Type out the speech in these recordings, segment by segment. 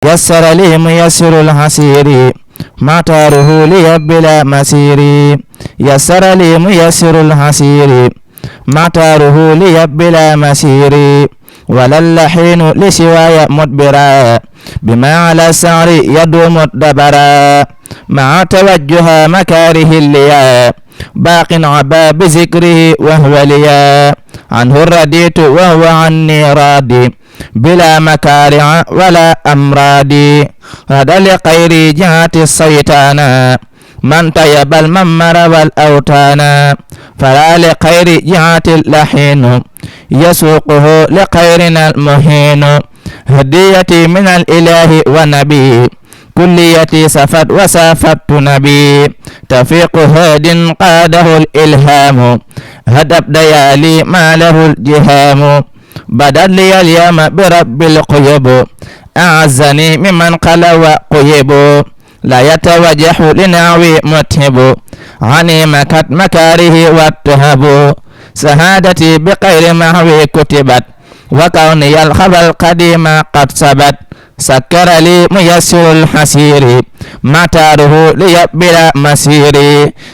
يسر لي ميسر الحسير معتاره لي بلا مسير يسر لي ميسر الحسير معتاره لي بلا مسير ولا اللحين لسواي مدبرا بما على السعر يدوم الدبرا مع توجه مكاره الليا باق عبا بذكره وهو ليا عنه الرديت وهو عني راضي بلا مكارع ولا أمراض هذا لغير جهة الشيطان من طيب الممر والأوتان فلا لغير جهة اللحين يسوقه لخيرنا المهين هديتي من الإله والنبي كليتي سفت وسافت نبي تفيق هاد قاده الإلهام هدب ديالي ما له الجهام بدل لي اليوم برب القيوب أعزني ممن قلو قيب لا يتوجه لنعوي متهب عني مكت مكاره والتهب سهادتي بغير محوي كتبت وكوني الخبر القديم قد ثبت سكر لي ميسر الحسير معتاره لي بلا مسير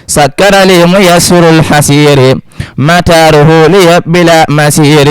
سكر لي ميسر الحسير معتاره لي بلا مسير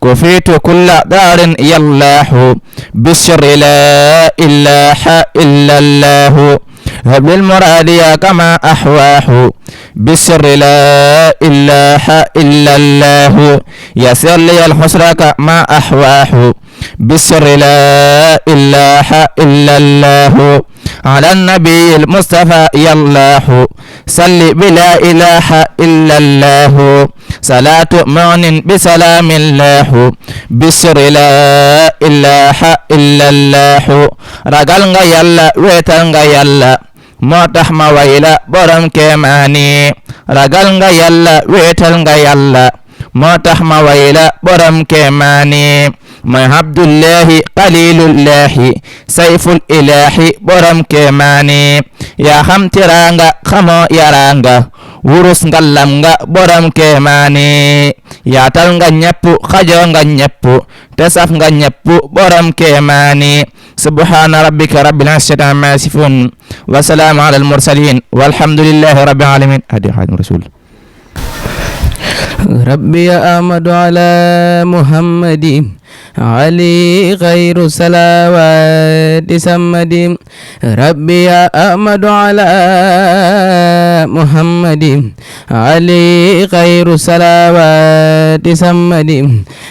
كفيت كل دار يلاح بالسر لا إله إلا الله هب المراد يا كما أحواه بالسر لا إله إلا الله يسر لي الحسر كما أحواه بالسر لا إله إلا الله على النبي المصطفى يالله صل بلا إله إلا الله صلاة مؤمن بسلام الله بالسر لا إله إلا الله رجل يلا ويتن يلا moo tax ma wayla borom keemaani ragal nga yàlla wéetal nga yàlla moo tax ma wayla borom keemaani mooy abdullahi xalilullahi sayful ilahi borom keemaani yaa xam tiraanga xamoo yaraanga wurus ngallam nga borom keemaani yaatal nga ñepp xajoo nga ñepp te saf nga ñepp borom keemaani subhana rabbika rabbil izzati amma yasifun wa salaamun ala al mursalin walhamdulillahi rabbil alamin hadi khadim rasul ربي يا أحمد على محمد علي خير صلوات سمد ربي يا أحمد على محمد علي خير صلوات سمد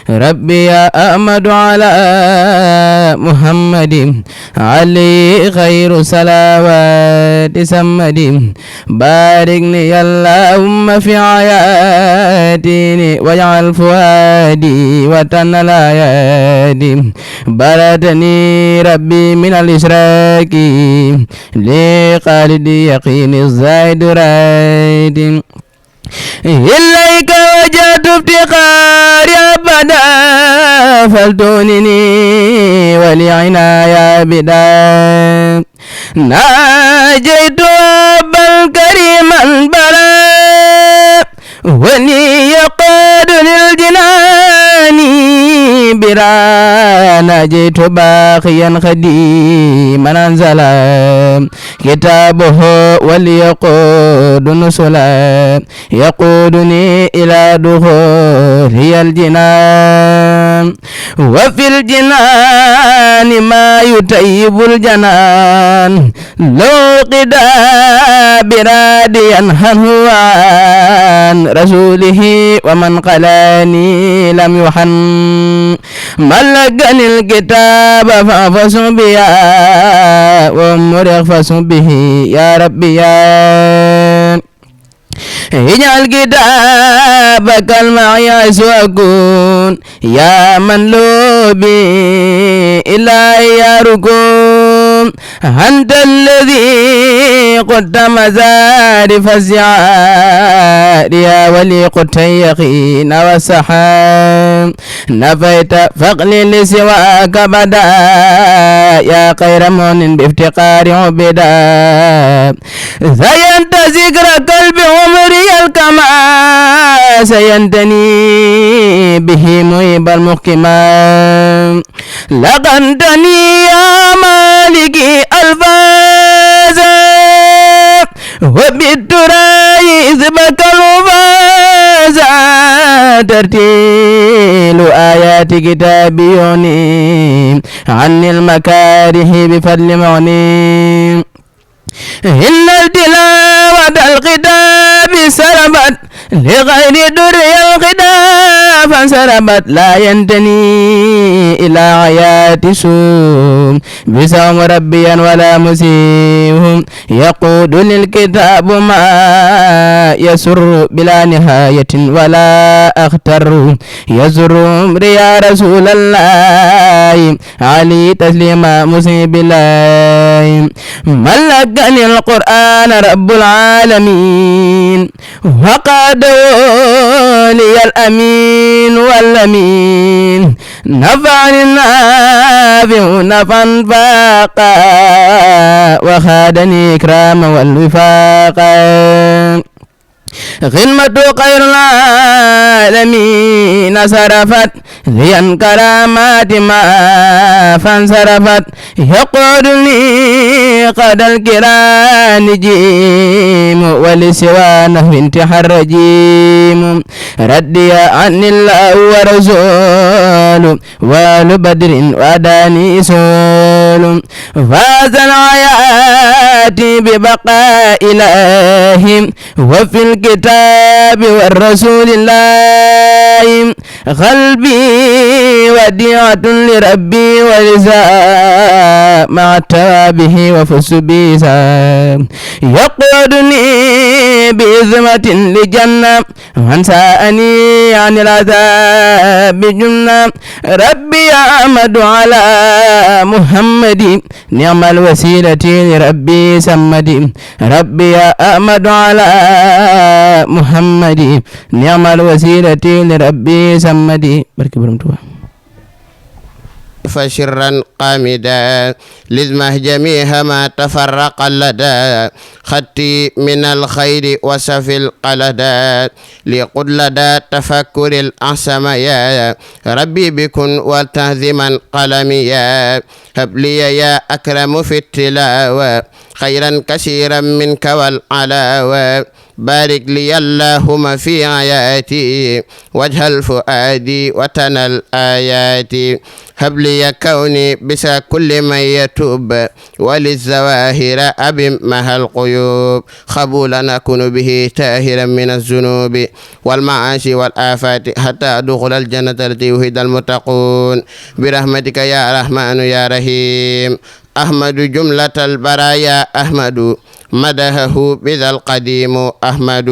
ربي يا أحمد على محمد علي خير صلوات سمد بارك لي اللهم في حياتي واجعل فؤادي وطن الأيادي بلدني ربي من الإشراك لخالد يقين الزايد رايد إليك وجدت افتقاري أبدا فلتونني ولعنايا بدا ناجيت أبا الكريم البلا ولي يقاد للجنان برا ناجيت باقيا خديما انزلا كتابه وليقود نسلا يقودني إلى دخول الجنان وفي الجنان ما يطيب الجنان لو قدا براديا هنوان رسوله ومن قلاني لم يحن ملقني الكتاب فافس بيا ومرغ فس به يا ربي يا اجعل كتابك المعياس وكون يا من لو بي إلهي يا ركون أنت الذي قلت مزارف الزعار يا ولي قلت يقين والسحاب نفيت فقلي لسواك بدا يا خير مؤمن بافتقار عبدا زينت ذكر قلب عمري الكما سينتني به مهيب المحكما لقنتني يا مالكي الفازا وبالتراي إذبك الفازا ترتيل آيات كتابيوني عن المكاره بفضل مغني إن التلاوة الكتاب سربت لغير در الخداف فانسربت لا ينتني إلى عيات سوم بسوم ربيا ولا مسيهم يقود للكتاب ما يسر بلا نهاية ولا أختر يزر يا رسول الله علي تسليما مسيب الله ملكني القرآن رب العالمين وقاد لي الأمين والأمين نفعني النافع نفعا فاقا وخادني إكراما والوفاقا خدمة خير العالمين صرفت لي كرامات ما فانصرفت يقعدني قد الكرام جيم ولسوى نحو انتحر رجيم ردي عني الله ورسول وآل بدر وداني سول فاز الحياة ببقاء إلههم وفي الكتاب والرسول الله قلبي وديعة لربي ولساء مع التوابه وفس بيسا يقودني بإذمة لجنة من ساءني عن العذاب جنة ربي أحمد على محمد نعم الوسيلة لربي سمد ربي أحمد على محمد نعم الوسيلة لربي سمد بركة برمتوا فشرا قامدا لزمه جميع ما تفرق لدى خطي من الخير وسف القلدا لقد لدى تفكر الأعسم يا ربي بكن وتهزما قلمي يا هب لي يا أكرم في التلاوة خيرا كثيرا منك والعلاوة بارك لي اللهم في آياتي واجهل فؤادي وتنى الآيات هب لي كوني بسا كل من يتوب وللزواهر أبم مها القيوب قبولا نكون به تاهرا من الذنوب والمعاصي والآفات حتى أدخل الجنة التي يوهد المتقون برحمتك يا رحمن يا رحيم أحمد جملة البرايا أحمد مدحه بذا القديم أحمد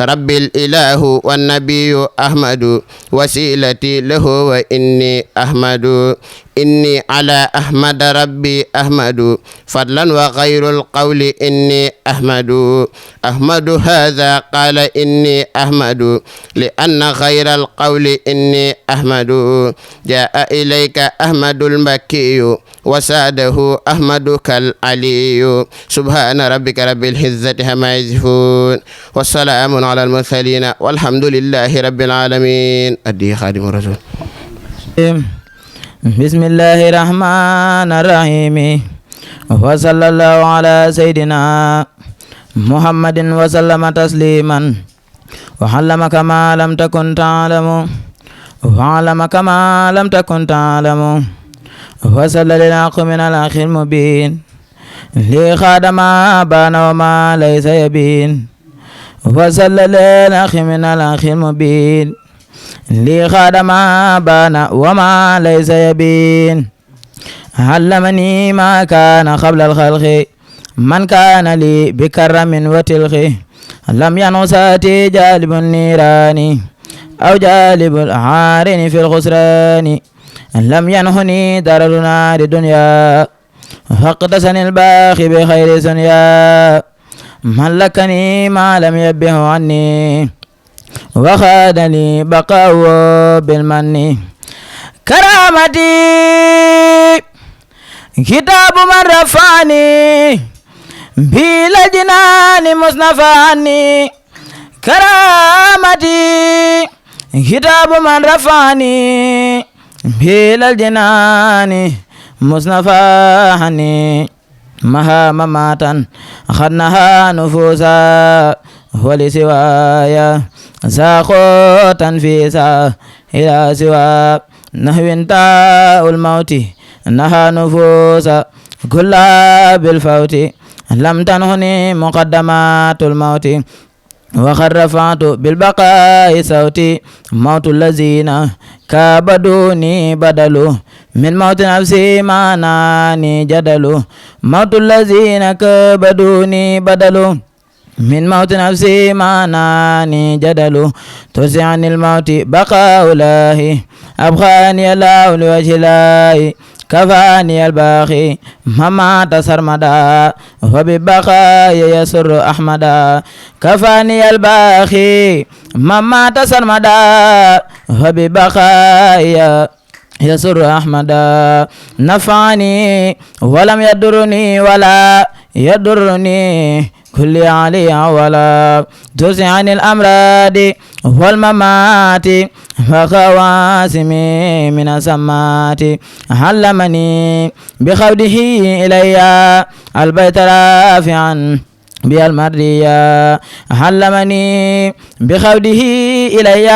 رب الإله والنبي أحمد وسيلتي له وإني أحمد إني على أحمد ربي أحمد فضلا وغير القول إني أحمد أحمد هذا قال إني أحمد لأن غير القول إني أحمد جاء إليك أحمد المكي وساده أحمد كالعلي سبحان ربك رب العزة عما يصفون والسلام على المرسلين والحمد لله رب العالمين أدي خادم الرسول بسم الله الرحمن الرحيم وصلى الله على سيدنا محمد وسلم تسليما وعلم كما لم تكن تعلم وعلم كما لم تكن تعلم وصلى للحق من الأخ المبين لخاد ما بان وما ليس يبين وصلى للحق من الأخ المبين لخاد ما بان وما ليس يبين علمني ما كان قبل الخلق من كان لي بكرم وتلخ لم ينساتي جالب النيران أو جالب العارين في الخسران لم ينهني درر نار الدنيا فاقتسني الباخي بخير سنيا ملكني ما لم يبه عني وخاد لي بقاء بالمن كرامتي كتاب من رفعني بلا جنان مصنفاني كرامتي كتاب من رفعني بلا جنان مصنفاني مها مماتا خدنها نفوسا ولسوايا ساقو تنفيسا إلى سوا نحو تاء الموت نها نفوسا كلها بالفوت لم تنهني مقدمات الموت وقد رفعت بالبقاء صوتي موت الذين كابدوني بدلوا من موت نفسي ما ناني جدلوا موت الذين كابدوني بدلوا من موت نفسي ما ناني جدلوا تسعني الموت بقاء الله أبخاني الله لوجه الله كفاني الباخي ممات سرمدا وببقاء يسر أحمدا كفاني الباخي ممات سرمدا وببقاء يسر أحمدا نفعني ولم يضرني ولا يضرني كل علي ولا جزء عن الأمراض والممات وخواسمي من السمات علمني بخوده إلي البيت رافعا بالمريا علمني بخوده إلي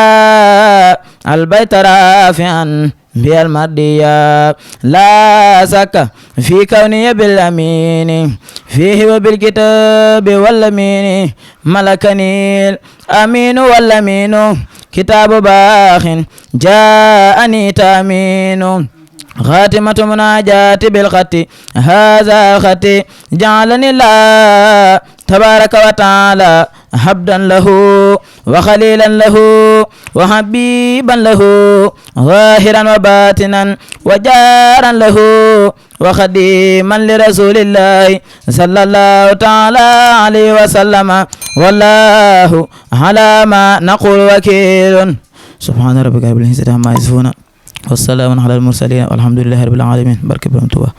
البيت رافعا بالمريا لا شك في كوني بالأمين فيه وبالكتاب والأمين ملكني الأمين والأمين كتاب باخ جاءني تأمين خاتمة مناجات بالخط هذا خطي جعلني الله تبارك وتعالى عبدا له وخليلا له وحبيبا له ظاهرا وباطنا وجارا له وخديما لرسول الله صلى الله تعالى عليه وسلم والله على ما نقول وكيل سبحان ربك رب العزة عما يصفون والسلام على المرسلين والحمد لله رب العالمين بركة برمتوها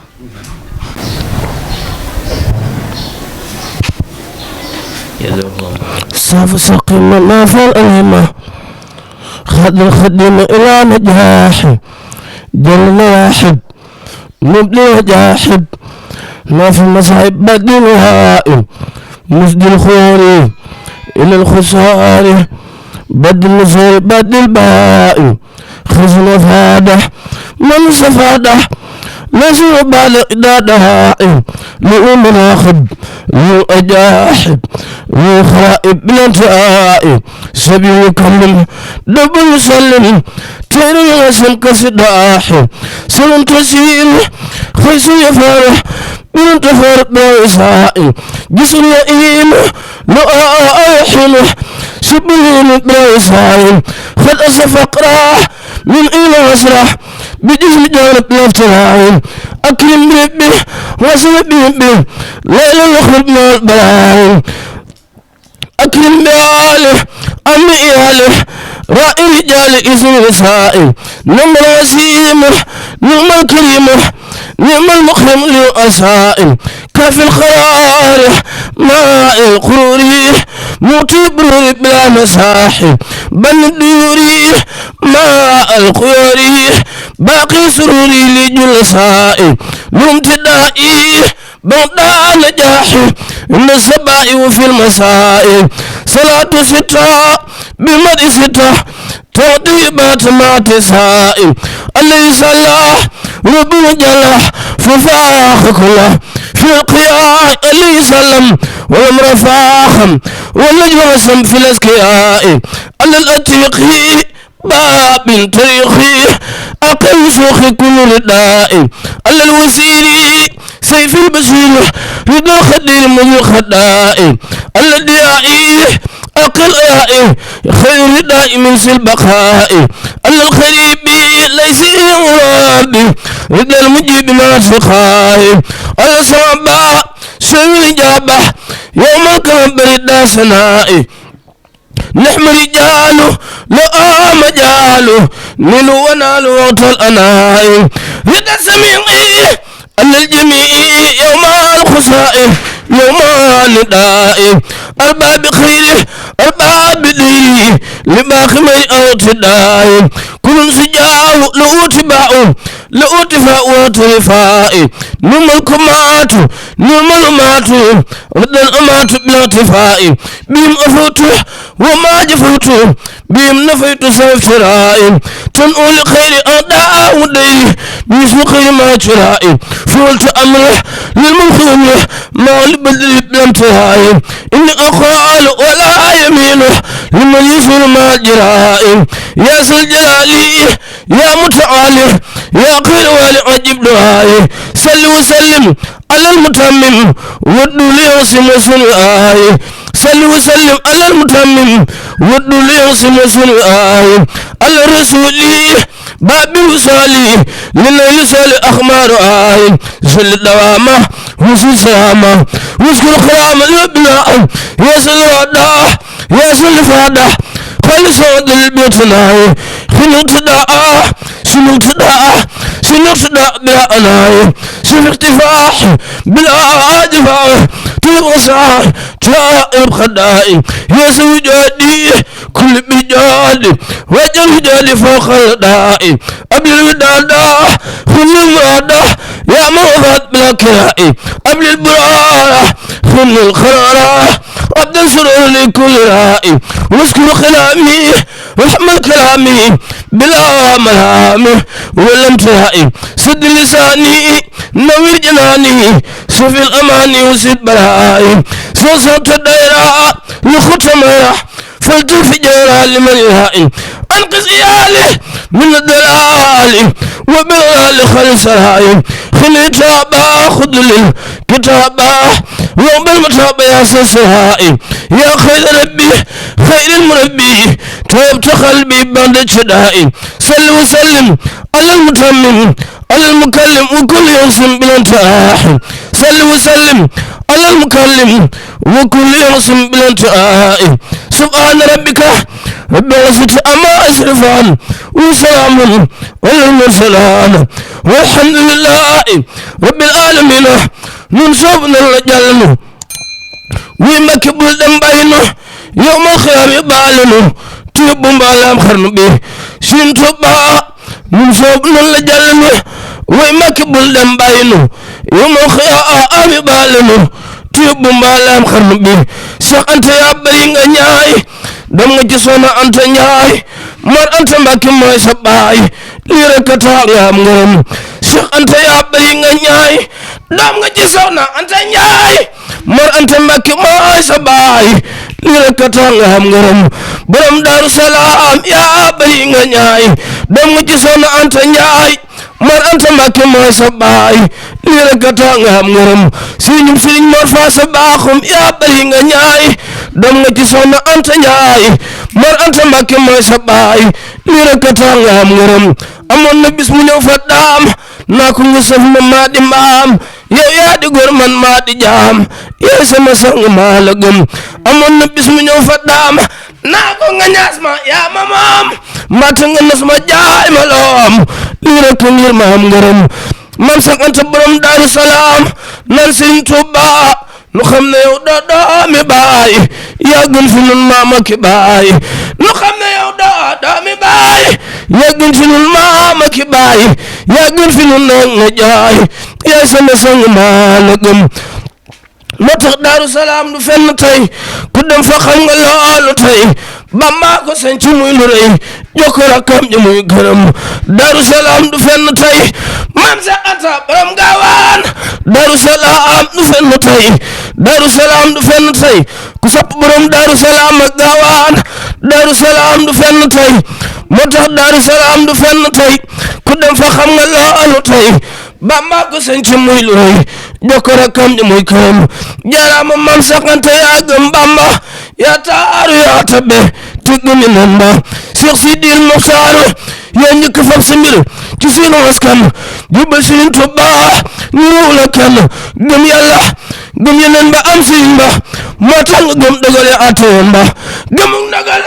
صاف سقيم ما في الأمة خد الخدم إلى نجاح جل واحد مبلغ جاحد ما في المصائب بدل هائم مسد الخور إلى الخسار بدل النصر بدل بائم خزن فادح من سفادح نزل بعد إدادها لأم راخب لأجاحب لخرائب بلانتائب سبيل كمل دبل سلم تيري غسم كسداحب سلم تسيل خيس يفرح من تفرق بإسائل جسر يئيم لأحل سبيل بإسائل خد أسفق راح من إلى مسرح بجسم جانب لافتراعين أكرم بربه واسم بربه ليلة الأخرب من البلاعين أكرم بآله أمي إياله رائي رجال إذن رسائل نعم الوسيم نعم الكريم نعم المخرم للأسائل كافي الخرارح ماء القروري موتي بروري بلا مساحل بل الديوري ماء القيوري باقي سروري لجل سائل لامتدائي بغدا نجاحي من السباء وفي المسائل صلاة ستة بمدء ستة تغطيبات ما تسائل الذي صلى ربنا جل ففاخ كله في القياء الذي سلم ولم رفاخم والنجم وسم في الاسكياء على الاتيقي باب تاريخي أقل سوخ كل رداء على الوزير سيف البشير رضا خدير من الخداء على الدعائي أقل آئي خير رداء من سلبقاء على الخريب ليس غرابي رضا المجيب ما سخاء على صعبا سوي الإجابة يوم الكبر داسنائي نحن رجال لا مجال نلو ونال وقت الأنائي رد سميعي أن الجميع يوم الخسائر يوم النداء الباب خيره الباب ديني لباخ مي أوتداء كل سجاو لأوتباء لأوتفاء وطرفاء نم الكمات نم المات رد الأمات بالارتفاء بهم أفوته وما جفوته بهم نفيت سيفتراء تنقل خير أداء وديه باسم خير ما شرائي فولت أمره للمخومه ما لبدل بلانتهاء إني أقال ولا يمينه لمن يسر ما جرائي يا سلجلالي يا متعالي يا خير والي عجب دعائي سل وسلم على المتمم ودوا ليوسم سنعائي سل وسلم على المتمم ودوا ليوسم سنعائي على رسولي باب وصالي لليل صالي أخمار آي زل دوامه وزل سلامه وذكر خرام الابناء يا سل وداه يا سل فاده خل صوت البيتنا خلوت داء سنوت داء سنوت داء بلا أناي سن ارتفاح بلا أدفاع تغصى تائب خدائي يا سوجادي كل بجاد وجل جادي فوق الدائي قبل الودادة خل المرادة يا موفد بلا كرائي قبل البرارة خل الخرارة عبد السرور لكل رائي واذكر خلامي واحمل كلامي بلا ملامه ولم ترائي سد لساني نوير جناني سفي الأماني وسد برائي صوت الدائرة لختم راح فلتف جيرا لمن يرائي أنقذ إيالي من الدلال وبالغال خلص رائي خلي تابا خذ للكتابة يوم المتابة يا سسرائي يا خير ربي خير المربي توبت قلبي بعد شدائي صل وسلم على المتمم على المكلم وكل يوم بلا انتهاء صل وسلم على المكلم وكل يوم بلا انتهاء سبحان ربك رب العزة أما يصفون وسلام على المرسلين والحمد لله رب العالمين ننصبنا الرجال ويمكبل دم بينه يوم الخيام بالنه تيب بالام خرن به سين توبا ننصبنا الرجال ويمكبل دم بينه يوم الخيام بالنه تيب بالام خرن به سأنت يا برينغ نياي dam nga ci sona anta nyaay mar anta mbaki moy sa baay li rek ta nga am ngam cheikh anta ya bari nga nyaay dam nga ci sona anta nyaay mar anta mbaki moy sa baay li rek ta nga am ngam borom daru salam ya bari nga nyaay dam nga ci sona anta nyaay mar anta mbaki moy sa baay li rek ta nga am ngam siñum siñ mor fa sa baaxum ya bari nga nyaay dam nga ci sona anta nyaay mar anta mbaki moy sa baay li rek ta nga am ngam amoon na bis mu ñëw fa daam naa ko nga saf ma maa di mbaam yow yaa di góor man maa di jaam yow sama sang maa la gëm amoon na bis mu ñëw fa daam naa ko nga ñaas ma yaa ma maam mbaata nga nas ma jaay ma loom lii rek ngir ma am ngërëm man sax anta borom Daaru Salaam nan Sëriñ Tuubaa nu xam ne yow doo doomi baay yaa gën fi nun maama ki baay nu xam ne yow doo doomi baay yaa gën fi nun maama ki baay yaa gën fi nun nag nga jaay yaay sama sang maa la gëm moo tax Daaru Salaam du fenn tey ku dem fa xam nga loolu tey Bamba ko sañ ci muy lu rëy jokko rakkam ji muy gërëm Daaru Salaam du fenn tey maam sa anta borom gaawaan Daaru Salaam du fenn tey Daaru Salaam du fenn tey ku sapp borom Daaru Salaam ak gaawaan Daaru Salaam du fenn tey moo tax Daaru Salaam du fenn tey ku dem fa xam nga loolu tey Bamba ko sañ ci muy lu rëy jokko rakkam ji muy gërëm jaaraama maam sa anta yaa gëm Bamba yaa taaru yaa tabe tëgg mi nan ba Cheikh Sidil Muxtaaru yaa njëkk fab sa mbir ci sunu askan jubal Sëriñ Tuubaa ñu la kenn gëm yàlla gëm yeneen ba am sëriñ ba moo tax nga gëm dogale ateen ba gëmug nagal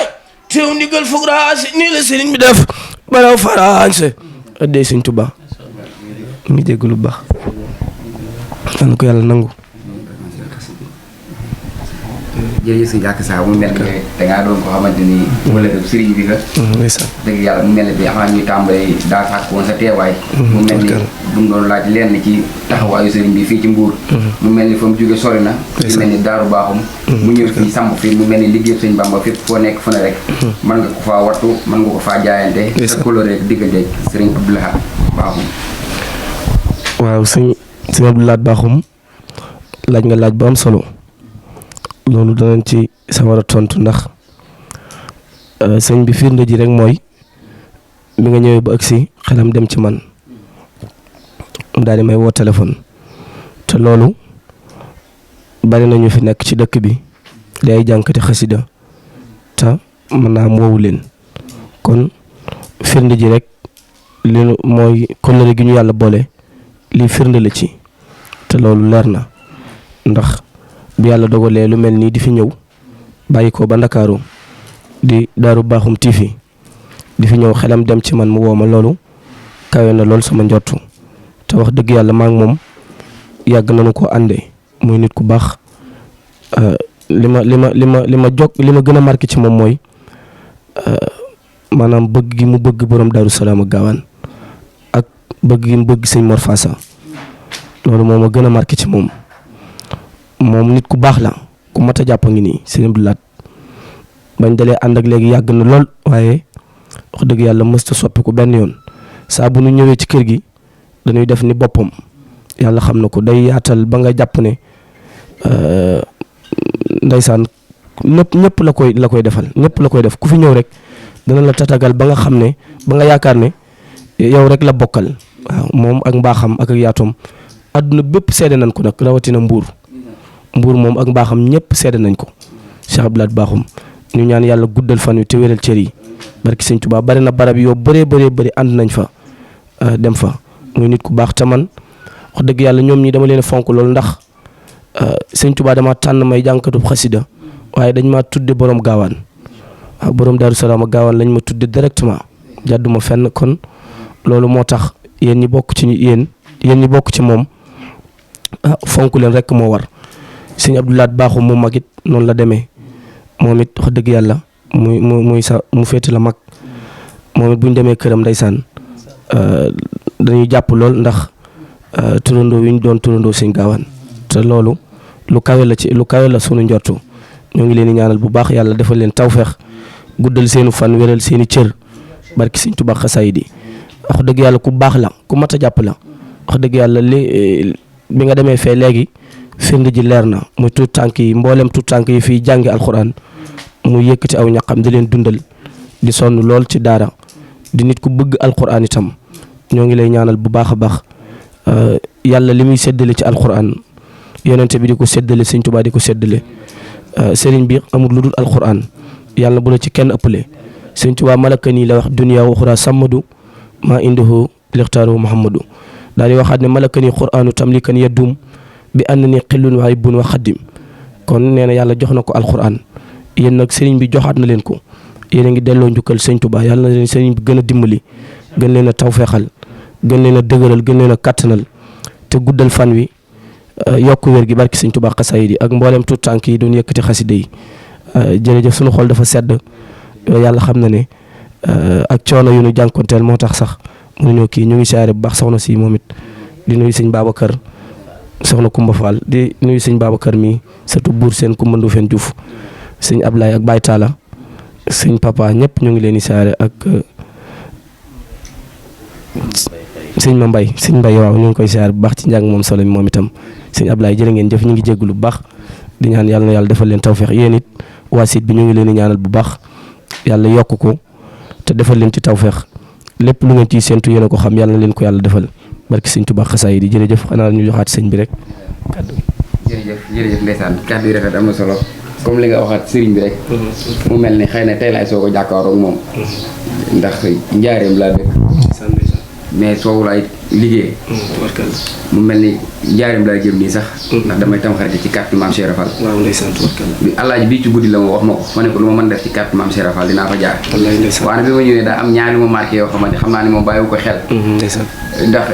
teew ndigal fug raasi nii la sëriñ bi def baraw faraanse addee Sëriñ Tuubaa ngi jégg lu baax an ko yàlla nangu. jërëjëf sëñ Ak Saa mu mel ne dangaa doon ko xamante ni wala sëriñ bi nga dëgg yàlla mu mel ne bi avant ñuy tàmbali daa sàkk woon sa teewaay mu mel ni bu mu doon laaj lenn ci taxawaayu sëriñ bi fii ci Mbuur mu mel ni fa mu jóge sori na ci mel ni Daaru Baaxum mu ñëw fii samp fii mu mel ni liggéey sëñ Bamba fépp foo nekk fu ne rek mën nga ko faa wattu mën nga ko faa jaayante sa coloré rek diggante sëriñ Abdou Lahad Baaxum. waaw sëñ Abdou Lahad Baaxum laaj nga laaj bu am solo loolu danañ ci sawar a tontu ndax sëñ bi firnde ji rek mooy bi nga ñëwee ba agsi xelam dem ci man mu daal di may woo téléphone te loolu bari nañu fi nekk ci dëkk bi di ay jànkati xasida te mën naa am woowu leen kon firnde ji rek li mooy kóllëre gi ñu yàlla boole lii firnde la ci te loolu leer na ndax bi yàlla dogalee lu mel nii di fi ñëw bàyyi ko ba Ndakaaru di Daaru Baaxum TV di fi ñëw xelam dem ci man mu woo ma loolu kawe na lool sama njortu te wax dëgg yàlla maa ngi moom yàgg nañu ko àndee muy nit ku baax li ma gën a marqué ci moom mooy maanaam bëgg gi mu bëgg borom Daaru Salaam ak Gaawaan ak bëgg gi mu bëgg sëñ Mor Fassa loolu moo ma gën a marqué ci moom nit ku baax la ku mat a jàpp ngi nii sëñ Abdou Lahad bañ dalee ànd ak léegi yàgg na lool waaye wax dëgg yàlla mësta soppiku benn yoon saa bu nu ñëwee ci kër gi dañuy def ni boppam yàlla xam na ko day yaatal ba nga jàpp ne ndeysaan ñëpp la koy defal ñëpp la koy def ku fi ñëw rek dana la tatagal ba nga xam ne ba nga yaakaar ne yow rek la bokkal waaw moom ak mbaaxam ak yaatoom àdduna bépp seede nañ ko nag rawatina Mbuur moom ak mbaaxam ñëpp seede nañ ko Cheikh Abdou Lahad Baaxum ñu ñaan yàlla guddal fan wi te wéral cër yi barki Sëñ Tuubaa bari na barab yoo bëree ànd nañ fa dem fa muy nit ku baax te man wax dëgg yàlla ñoom ñi dama leen fonk loolu ndax Sëñ Tuubaa dama tànn may jànkatub xasida waaye dañ maa tudde borom Gaawaan waaw borom Daaru Salaam ak Gaawaan lañ ma tudde directement jàdduma fenn kon loolu moo tax yéen ñi bokk ci moom fonk leen rek moo war Sëñ Abdou Lahad Baaxum mu mag it noonu la demee moom it wax dëgg yàlla mu féete la mag moom it bu ñu demee këram ndeysaan dañuy jàpp lool ndax turandoo wi ñu doon turandoo Sëñ Gaawaan te loolu lu kawe la sunu njortu ñoo ngi leen di ñaanal bu baax yàlla defal leen tawfeex guddal seenu fan wéral seeni cër barki Sëñ Tuubaa xasaayid yi wax dëgg yàlla ku baax la ku mat a jàpp la wax dëgg yàlla bi nga demee fee léegi firnde ji leer na muy tuut tànk yi mboolem tuut tànk yi fii jàngi alxuraan mu yëkkati aw ñaqam di leen dundal di sonn lool ci daara di nit ku bëgg alxuraan itam ñoo ngi lay ñaanal bu baax a baax yàlla li muy séddale ci alxuraan yonente bi di ko séddale Sëñ Tuubaa di ko séddale sëriñ bi amul lu dul alxuraan yàlla bu la ci kenn ëppale Sëñ Tuubaa malaka nii la wax dunya wa uxra samadu maa indahu lixtaaru muhammadu daal di waxaat ne malaka nii quraanu tamlikan yaddum bi ànd ni xillun waay bun wa xaddim kon nee na yàlla jox na ko alxuraan yéen nag sëriñ bi joxaat na leen ko yéen a ngi delloo njukkal Sëñ Tuubaa yàlla na leen sëriñ bi gën a dimbali gën leen a tawfeexal gën leen a dëgëral gën leen a kattanal te guddal fan wi yokk wér gi barki Sëñ Tuubaa xasaayid yi ak mboolem tuut tànk yi doon yëkkati xasida yi jërëjëf sunu xol dafa sedd yàlla xam na ne ak coono yu nu jànkonteel moo tax sax mënuñoo kii ñu ngi siyaare bu baax soxna si moom it di nuyu Sëñ Babacar soxna Kumba Fall di nuyu Sëñ Babacar mi surtout buur seen Kumba Ndufeen Juuf Sëñ Ablaye ak Baye Talla Sëñ Papa ñëpp ñu ngi leen di siyaare ak Sëñ Mbay waaw ñu ngi koy siyaare bu baax ci njàng moom solo mi moom itam Sëñ Ablaye jërë ngeen jëf ñu ngi jéggulu bu baax di ñaan yàlla na yàlla defal leen tawfeex yéen it waa site bi ñu ngi leen di ñaanal bu baax yàlla yokk ko te defal leen ci tawfeex lépp lu ngeen ciy séntu yéen a ko xam yàlla na leen ko yàlla defal barki Sëñ Tuubaa xasaayid yi jërëjëf xanaa ñu joxaat sëñ bi rek kàddu jërëjëf ndeysaan kàddu yi rafet am na solo comme li nga waxaat sëriñ bi rek mu mel ni xëy na tey laay soo ko jàkkaaroog moom ndax njaareem laa dëkk mais soowu laay liggéey mu mel ni njaareem laa jëm nii sax ndax damay tam xarit ci carte maam Cheikh Rafal bi alaaji bii ci guddi la ma wax ma ko ma ne ko lu ma mën def ci carte maam Cheikh Rafal dinaa fa jaar waaye bi ma ñëwee daa am ñaari ma marqué yoo xamante xam naa ni moom bàyyiwu ko xel ndax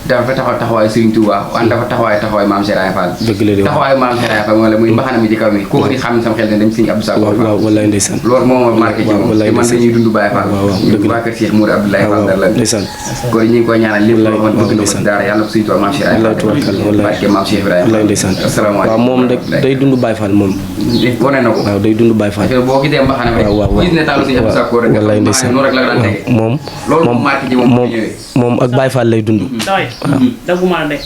dafa taxawaay Serigne Touba wante dafa taxawaay maam Cheikh Rafal taxawaay maam Cheikh Rafal wala muy mbaxana mi ci kaw mi ku ko di xam sam xel ne dañ Serigne Abdou Sakor wallaay ndeysaan loolu moo ma marqué ci moom te man dañuy dund Baye Fall ñu waa kër Cheikh Mourou Abdoulaye Fall dar la kon ñu ngi koy ñaanal lépp loo xamante bëgg na ko daara yàlla ko Serigne Touba maam Cheikh Rafal barke maam Cheikh Ibrahima asalaamaaleykum waaw moom rek day dund Baye Fall moom wane na ko waaw day dund Baye Fall boo gisee mbaxana mi gis ne taalu Serigne Abdou Sakor rek wallaay ndeysaan noonu rek la daan tege moom loolu marqué ci moom moom ak Baye Fall lay dund daguma de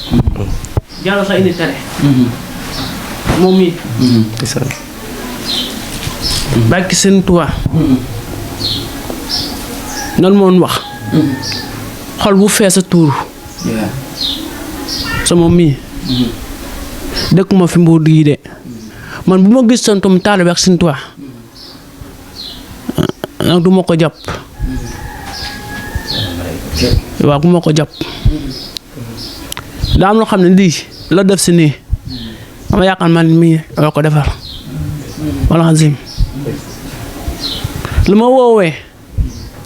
jalo sa indi tere moom mi barki seen Tuubaa noonu moon wax xol bu fees a tuuru sama mii dëkkuma fi Mbuur gi de man bu ma gis santum taalibe ak seen Tuubaa nag du ma ko jàpp waaw bu ma ko jàpp daa am loo xam ne lii la def si nii dama yaakaar man mii dama ko defar wala xasim lu ma woowee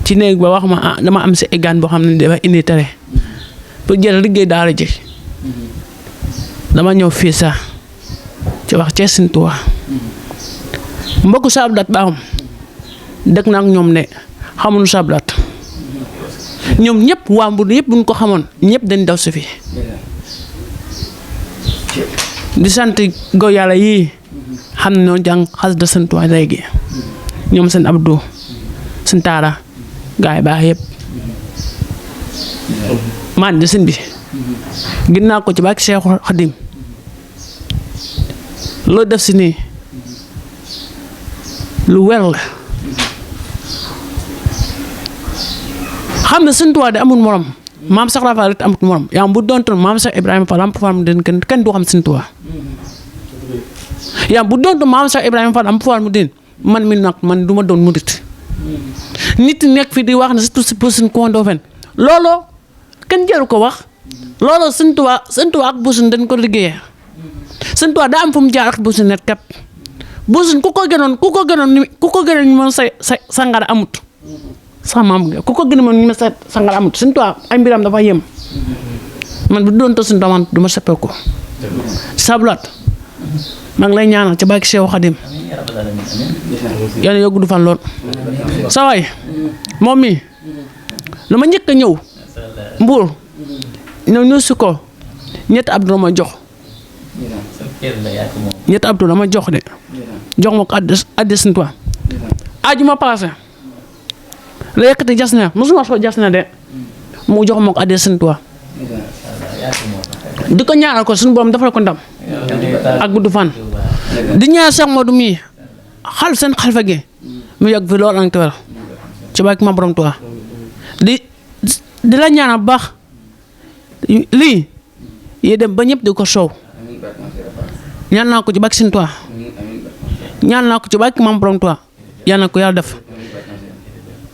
ci néeg ba wax ma dama am si égaan boo xam ne dafa indi tere pour jël liggéey daara ji dama ñëw fii sax ci wax ci Sëñ Tuubaa mbokku sablat baaxum dëkk na ak ñoom ne xamuñu sablat ñoom ñëpp waa Mbuur yëpp buñ ko xamoon ñëpp dañ daw si fi di sant go yàlla yii xam ne ñoo jàng xasida Sëñ Tuubaa léegi ñoom seen Abdou seen Taara gaa yi baax yëpp man di sëñ bi ginnaaw ko ci barke Seexul Xadim loo def si nii lu wel la xam ne Sëñ Tuubaa de amul morom maam Cheikh Rafal rek amul morom yaa bu doontoon maam Cheikh Ibrahima Fall am fa den kenn du xam Sëñ Tuubaa yaa bu doontoon maam Cheikh Ibrahima Fall am fa mu den man mi nag man du ma doon murit nit nekk fi di wax ne surtout si Boussine Kondofène looloo kenn jëru ko wax looloo Sëñ Tuubaa ak Boussine dañ ko liggéeyee Sëñ Tuubaa daa am fu mu jaar ak Boussine net kat Boussine ku ko gënoon ñu mën sa sangara amut sax maam ku ko gën a mën ñu ma sa sangara amut Sëñ Tuubaa ay mbiram dafa yem man bu doon to Sëñ Tuubaa man du ma seppee ko sablaat maa ngi lay ñaanal ca barke Seexu Xadim yàlla yoo gudd fan lool sa waay moom mi lu ma njëkk a ñëw Mbuur ñëw si ko ñetti Abdou ma jox ñetti Abdou la ma jox de jox ma ko addi Sëñ Tuubaa aju ma passé la yëkkati jas na mosuma soo jas na de mu jox ma ko addi Sëñ Tuubaa di ko ñaanal ko suñu borom defal ko ndam ak gudd fan di ñaan Cheikh Modou mii xal seen xalfa gi mu yàgg fi lool ak tawal ci barke Maam Borom Tuubaa di la ñaanal bu baax lii yi dem ba ñëpp di ko soow ñaan naa ko ci barke Sëñ Tuubaa ñaan naa ko ci barke Maam Borom Tuubaa yal na ko yàlla def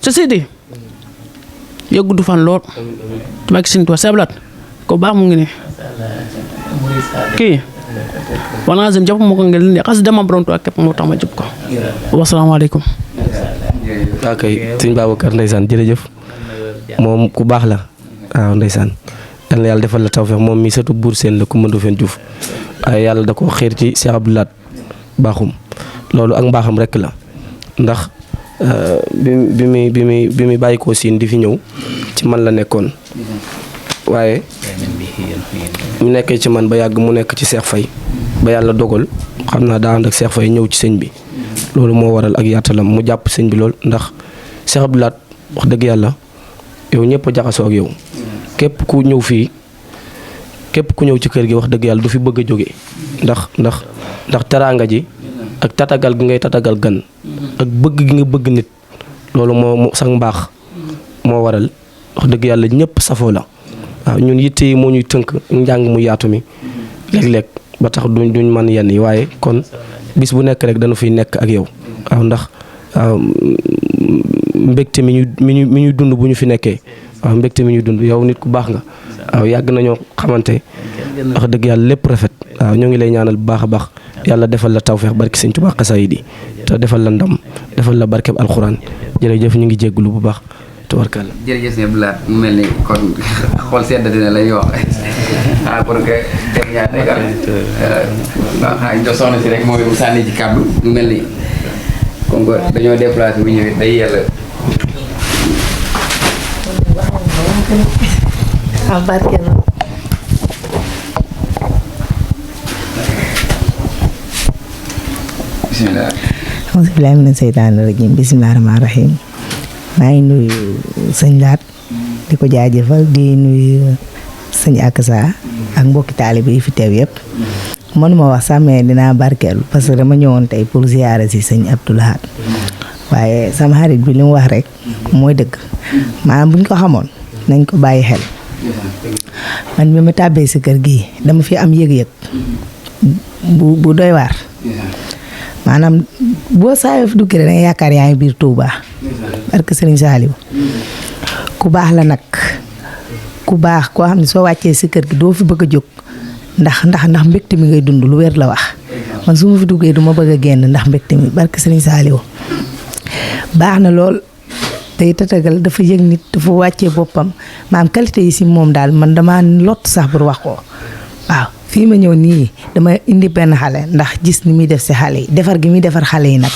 sa sidi yo gudd fan lool ci barke Sëñ Tuubaa sablat ko baax mu ngi ne kii wana zim jàpp ma ko ngeen ne xas dama Borom Tuubaa képp moo tax ma jub ko wasalaamaaleykum ok sëñ Babacar ndeysaan jërëjëf moom ku baax la waaw ndeysaan yal na yàlla defal la tawfeex moom mi sëtu buur seen la ku mëndu fen Juuf waaye yàlla da ko xiir ci Cheikh Abdou Lahad baaxum loolu ak mbaaxam rek la ndax bi muy bàyyi ko siin di fi ñëw ci man la nekkoon waaye mu nekkee ci man ba yàgg mu nekk ci Cheikh Faye ba yàlla dogal xam naa daa ànd ak Cheikh Faye ñëw ci sëñ bi loolu moo waral ak yaatalam mu jàpp sëñ bi lool ndax Cheikh Abdou Lahad wax dëgg yàlla yow ñëpp a jaxasoo ak yow képp ku ñëw fii képp ku ñëw ci kër gi wax dëgg yàlla du fi bëgg a jóge ndax teraanga ji ak tatagal gi ngay tatagal gan ak bëgg gi nga bëgg nit loolu moo sax mbaax moo waral wax dëgg yàlla ñëpp safoo la waaw ñun yitte yi moo ñuy tënk njàng mu yaatu mi léeg-léeg ba tax duñ man yenn yi waaye kon bis bu nekk rek dañu fiy nekk ak yow waaw ndax waaw mbégte mi ñu dund bu ñu fi nekkee waaw mbégte mi ñu dund yow nit ku baax nga waaw yàgg nañoo xamante wax dëgg yàlla lépp rafet waaw ñoo ngi lay ñaanal bu baax a baax yàlla defal la tawfeex barki Sëñ Tuubaa xasaayid yi te defal la ndam defal la barkeb alxuraan jërëjëf ñu ngi jégglu bu baax tubarkalla. jërëjëf sëñ Abdou Lahad mu mel ni kon xool sedd dina lay wax pour que dem ñaar tegal waaw jox soxna si rek mooy mu sànni ci kàddu mu mel ni comme que dañoo déplacé bu ñëwee day yàlla. bisimilah. auzu billaahi mina seytaani rajiim bismillaahi rahmaani rahiim maa ngi nuyu sëñ Laat di ko jaajëfal di nuyu sëñ Akassa ak mbokki taalibe yi fi teew yëpp mënuma wax sax mais dinaa barkeelu parce que dama ñëwoon tey pour ziyaare si sëñ Abdou Lahad waaye sama xarit bi li mu wax rek mooy dëgg maanaam buñ ko xamoon nañ ko bàyyi xel man bi ma tàbbee si kër gi dama fi am yëg-yëg bu doy waar maanaam boo saa yoo fi duggee da nga yaakaar yaa ngi biir Touba barke Serigne Saliou ku baax la nag ku baax koo xam ne soo wàccee si kër gi doo fi bëgg a jóg ndax mbégte mi ngay dund lu wér la wax man su ma fi duggee du ma bëgg a génn ndax mbégte mi barke Serigne Saliou baax na lool tey tatagal dafa yëg nit dafa wàccee boppam maam qualité yi si moom daal man dama lott sax pour wax ko waaw fii ma ñëw nii dama indi benn xale ndax gis ni muy def si xale yi defar gi muy defar xale yi nag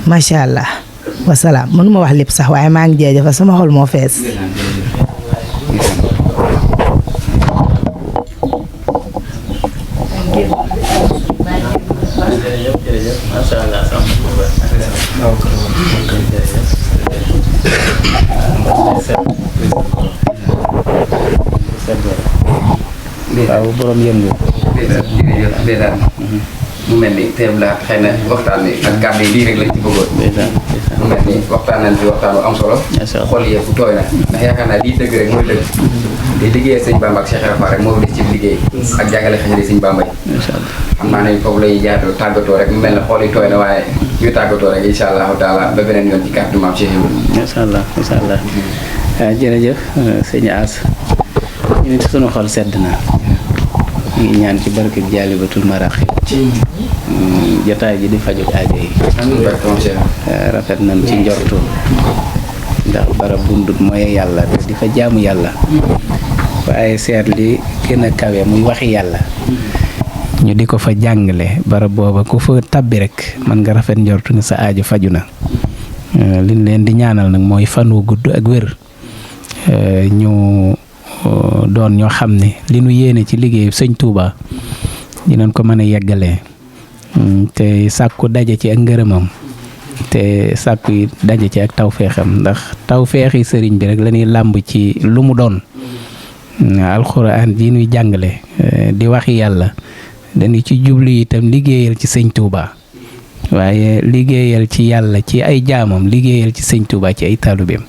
macha allah wasalaam mënuma wax lépp sax waaye maa ngi jaajëfal sama xol moo fees. waaw borom yëngu. dèjà mu mel ni teeb la xëy na waxtaan bi ak gàddu yi lii rek lañ ci bëggoon. mu mel ni waxtaan nañ ci waxtaan bu am solo. xol yee fu tooy na ndax yaakaar naa lii dëgg rek mooy dëgg. di liggéeyee sëñ Bamba ak Cheikh Rafa rek moo des ci liggéey. ak jàngale xëy sëñ Bamba yi. xam naa ne foofu lay jaatoo tàggatoo rek mu mel ne xol yi tooy na waaye ñu tàggatoo rek incha allahu taala ba beneen yoon ci kàddu maam Cheikh Ibrahima. incha allah incha allah jërëjëf sëñ As ñu nit sunu xol sedd na ñu ngi ñaan ci barke Jaalibatul Maraaxib jotaay ji di faju aajo yi rafet nañ ci njortu ndax barab bundut mooy yàlla te di fa jaamu yàlla waaye seet li gën a kawe muy waxi yàlla ñu di ko fa jàngale barab booba ku fa tabbi rek mën nga rafet njortu ne sa aajo faju na liñ leen di ñaanal nag mooy fan wu gudd ak wér ñu doon ñoo xam ne li nu yéene ci liggéeyu sëñ Touba dinañ ko mën a yeggalee te sàkku daje ci ak ngërëmam te sàkku yi daje ci ak tawféexam ndax tawféexi sëriñ bi rek la ñuy làmb ci lu mu doon alxuraan ji ñuy jàngale di waxi yàlla dañu ci jublu itam liggéeyal ci sëñ Touba waaye liggéeyal ci yàlla ci ay jaamam liggéeyal ci sëñ Touba ci ay taalibeem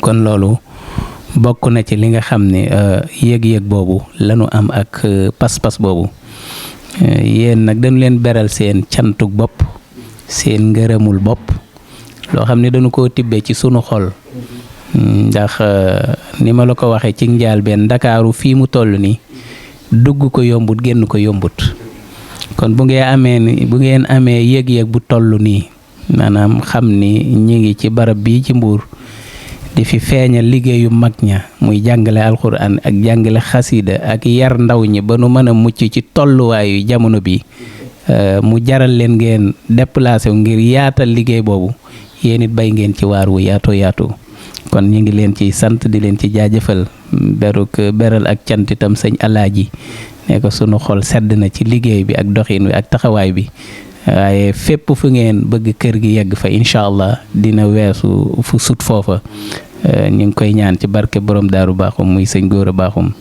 kon loolu bokk na ci li nga xam ne yëg-yëg boobu lañu am ak pas-pas boobu yéen nag dañu leen beral seen cantuk bopp seen ngërëmul bopp loo xam ne dañu koo tibbee ci sunu xol ndax ni ma la ko waxee ci njaal benn Ndakaaru fii mu toll nii dugg ko yombut génn ko yombut kon bu ngeen amee yëg-yëg bu toll nii maanaam xam ni ñi ngi ci barab bii ci Mbuur di fi feeñal liggéeyu mag ña muy jàngale alxuraan ak jàngale xasida ak yar ndaw ñi ba nu mën a mucc ci tolluwaayu jamono bi mu jaral leen ngeen déplacé wu ngir yaatal liggéey boobu yéen it bay ngeen ci waar wu yaatoo yaatu kon ñu ngi leen ci sant di leen ci jaajëfal beral ak cant itam sëñ Alaaji ne ko sunu xol sedd na ci liggéey bi ak doxin wi ak taxawaay bi waaye fépp fu ngeen bëgg kër gi yegg fa incha allah dina weesu fu sut foofa ñu ngi koy ñaan ci barke borom Daaru Baaxum muy sëñ Góora Baaxum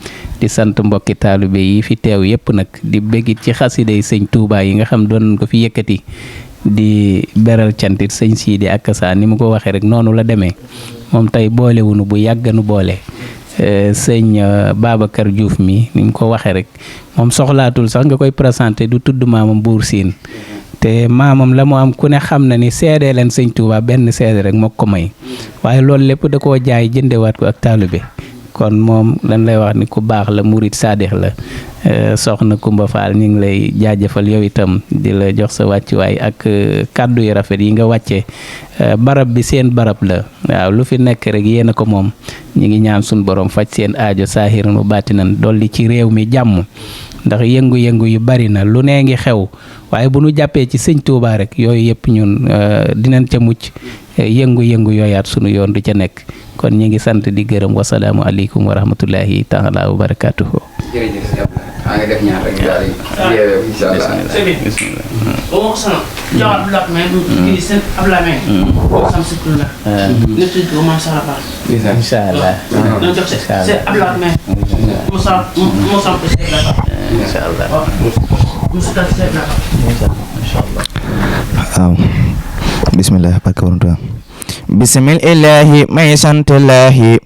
di sant mbokki taalibe yi fi teew yépp nag di bëggit ci xasida yi sëñ Touba yi nga xam doon nañ ko fi yëkkati di beral cantit sëñ Sidi Akassa ni mu ko waxee rek noonu la demee moom tey boolewunu bu yàgganu boole sëñ Babacar Diouf mi ni ñu ko waxee rek moom soxlaatul sax nga koy présenté du tudd maamam Buur Siin te maamam la mu am ku ne xam na ni seede leen sëñ Touba benn seede rek moo ko may waaye loolu lépp da koo jaay jëndewaat ko ak taalibe kon moom dañ lay wax ni ku baax la murit saadix la soxna Kumba Fall ñu ngi lay jaajëfal yow itam di la jox sa wàccuwaay ak kàddu yu rafet yi nga wàccee barab bi seen barab la waaw lu fi nekk rek yéen a ko moom ñu ngi ñaan suñu borom faj seen aajo saahiran wa baatinan dolli ci réew mi jàmm ndax yëngu-yëngu yu bari na lu nee ngi xew waaye bu nu jàppee ci sëñ Touba rek yooyu yëpp ñun dinañ ca mucc yëngu-yëngu yooyaat sunu yoon du ca nekk kon ñu ngi sant di gërëm wasalaamu aleykum wa rahmatullahi taala wa barakatuhu. jërëjëf maa ngi def ñaar rek daal di incha allah. bismillah. incha allah. waaw bismillah barka borom Tuubaa bismillahi may sant laahi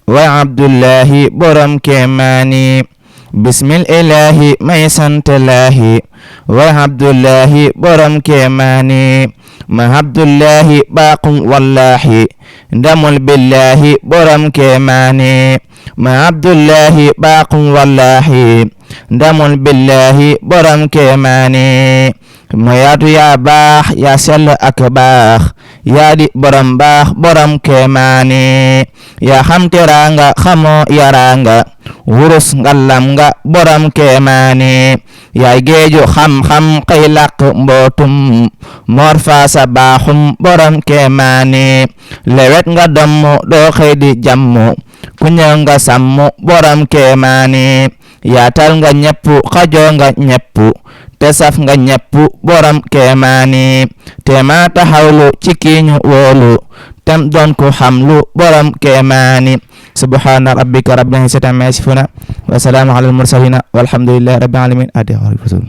wa abdullahi borom kemaani bismillahi may sant laahi wa abdullahi borom kemaani ma abdullahi baaqum wallahi ndamul billahi borom kemaani ma abdullahi baaqum wallahi ndamul billahi borom kemaani ma yaatu yaa baax yaa sell ak baax yaa di borom baax borom kemaani yaa xam teraanga xamoo yaraanga wurus ngalam nga borom kemaani yaay géeju xam-xam kay làq mbootum moor faasa baaxum borom kemaani lewet nga dammu doo xëy di jammu ku ñëw nga sàmmu borom kemaani yaatal nga ñepp xajoo nga ñepp te saf nga ñepp borom kemaani te ma taxawlu ci kiiñu woolu tem doon ko xamlu borom kemaani subhana rabbika rabbil izzati amma yasifuna wa salaamu alal mursalina walhamdulillahi rabbil alamin adi wa rasul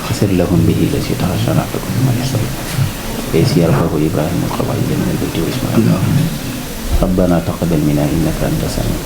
خسر لهم به الذي تخشى نعبدكم ما يسر فيسير له إبراهيم القواعد من البيت وإسماعيل ربنا تقبل منا إنك أنت السميع.